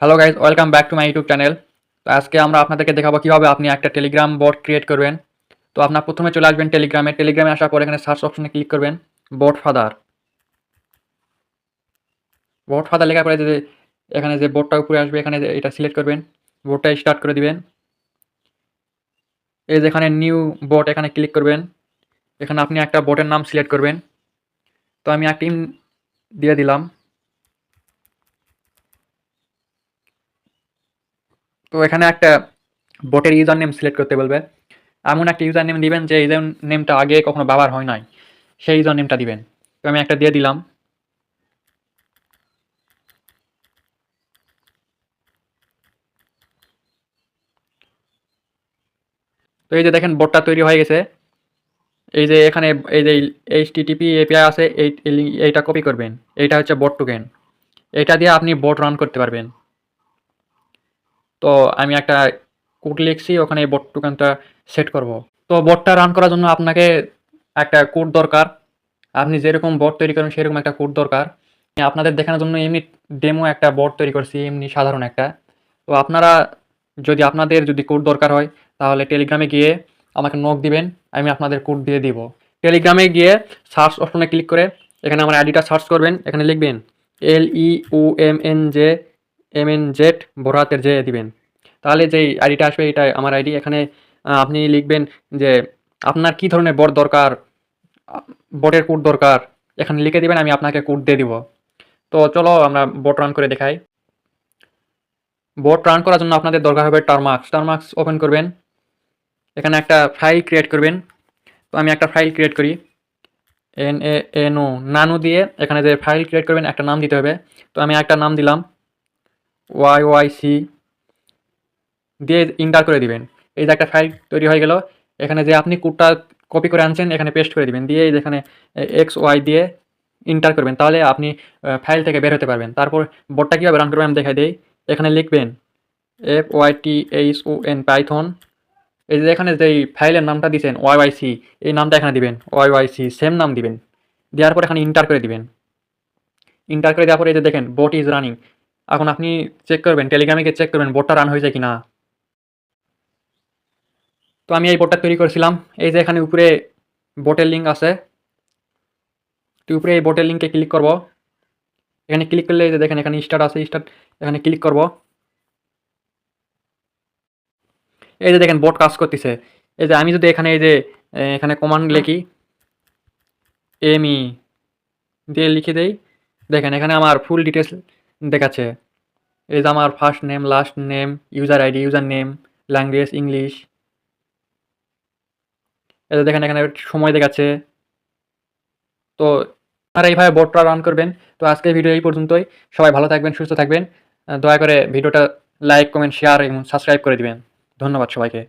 Hello guys, welcome back to my YouTube channel. তো আজকে আমরা আপনাদেরকে দেখাবো কীভাবে আপনি একটা টেলিগ্রাম বট ক্রিয়েট করবেন। তো আপনার প্রথমে চলে আসবেন টেলিগ্রামে আসার পর এখানে সার্চ অপশনে ক্লিক করবেন বট ফাদার। বট ফাদার লেখার পরে যে এখানে যে বোটটা উপরে আসবে এখানে এটা সিলেক্ট করবেন, বোটটা স্টার্ট করে দিবেন। এই যেখানে নিউ বট এখানে ক্লিক করবেন, এখানে আপনি একটা বটের নাম সিলেক্ট করবেন। তো আমি একটা টিম দিয়ে দিলাম। তো এখানে একটা বটের ইউজার নেম সিলেক্ট করতে বলবে। এমন একটা ইউজার নেম দিবেন যে ইউজার নেমটা আগে কখনো ব্যবহার হয় নাই, সেই ইউজার নেমটা দিবেন। তো আমি একটা দিয়ে দিলাম। তো এই যে দেখেন বোটটা তৈরি হয়ে গেছে। এই যে এখানে এই যে HTTP API আছে, এইটা কপি করবেন। এইটা হচ্ছে বট টোকেন, এটা দিয়ে আপনি বট রান করতে পারবেন। তো আমি একটা কোড লিখছি, ওখানে বট টোকেনটা সেট করব। তো বটটা রান করার জন্য আপনাকে একটা কোড দরকার। আপনি যেরকম বট তৈরি করবেন সেরকম একটা কোড দরকার। আমি আপনাদের দেখানোর জন্য এমনি ডেমো একটা বট তৈরি করছি, এমনি সাধারণ একটা। তো আপনাদের যদি কোড দরকার হয় তাহলে টেলিগ্রামে গিয়ে আমাকে নক দিবেন, আমি আপনাদের কোড দিয়ে দিব। টেলিগ্রামে গিয়ে সার্চ অপশনে ক্লিক করে এখানে আমার আইডিটা সার্চ করবেন, এখানে লিখবেন LEOMNJMNZ বড় হাতের জে দিবেন। তাহলে যেই আইডিটা আসবে এটা আমার আইডি। এখানে আপনি লিখবেন যে আপনার কী ধরনের বট দরকার, বটের কোড দরকার, এখানে লিখে দিবেন, আমি আপনাকে কোড দিয়ে দিব। তো চলো আমরা বট রান করে দেখাই। বট রান করার জন্য আপনাদের দরকার হবে টারমাক্স ওপেন করবেন, এখানে একটা ফাইল ক্রিয়েট করবেন। তো আমি একটা ফাইল ক্রিয়েট করি, NANO নানু দিয়ে এখানে যে ফাইল ক্রিয়েট করবেন একটা নাম দিতে হবে। তো আমি একটা নাম দিলাম YYC দিয়ে ইন্টার করে দিবেন। এই যে একটা ফাইল তৈরি হয়ে গেল। এখানে যে আপনি কোডটা কপি করে আনছেন এখানে পেস্ট করে দিবেন, দিয়ে যেখানে XY দিয়ে ইন্টার করবেন, তাহলে আপনি ফাইল থেকে বের হতে পারবেন। তারপর বোর্ডটা কীভাবে রান করবেন আমি দেখাই দিই। এখানে লিখবেন PYTHON পাইথন। এই যে এখানে যে ফাইলের নামটা দিয়েছেন YYC, এই নামটা এখানে দিবেন YYC, সেম নাম দিবেন। দেওয়ার পর এখানে ইন্টার করে দিবেন। ইন্টার করে দেওয়ার পরে এই যে দেখেন বট ইজ রানিং। এখন আপনি চেক করবেন, টেলিগ্রামে গিয়ে চেক করবেন বটটা রান হয়েছে কি না। তো আমি এই বোটটা তৈরি করেছিলাম। এই যে এখানে উপরে বোটের লিঙ্ক আছে, তো উপরে এই বোটের লিঙ্কে ক্লিক করব। এখানে ক্লিক করলে এই যে দেখেন এখানে স্টার্ট আছে, এখানে ক্লিক করব। এই যে দেখেন বোট কাজ করতেছে। এই যে আমি যদি এখানে এই যে এখানে কমান্ড লিখি এমই দিয়ে লিখে দেই, দেখেন এখানে আমার ফুল ডিটেলস দেখাচ্ছে। এই যে আমার first name, last name, user ID, user name, language English. এই যে দেখেন এখানে সময় দেখাচ্ছে। তো আপনারা এইভাবে বোটটা রান করবেন। তো আজকের ভিডিও এই পর্যন্তই। সবাই ভালো থাকবেন, সুস্থ থাকবেন। দয়া করে ভিডিওটা লাইক, কমেন্ট, শেয়ার এবং সাবস্ক্রাইব করে দিবেন। ধন্যবাদ সবাইকে।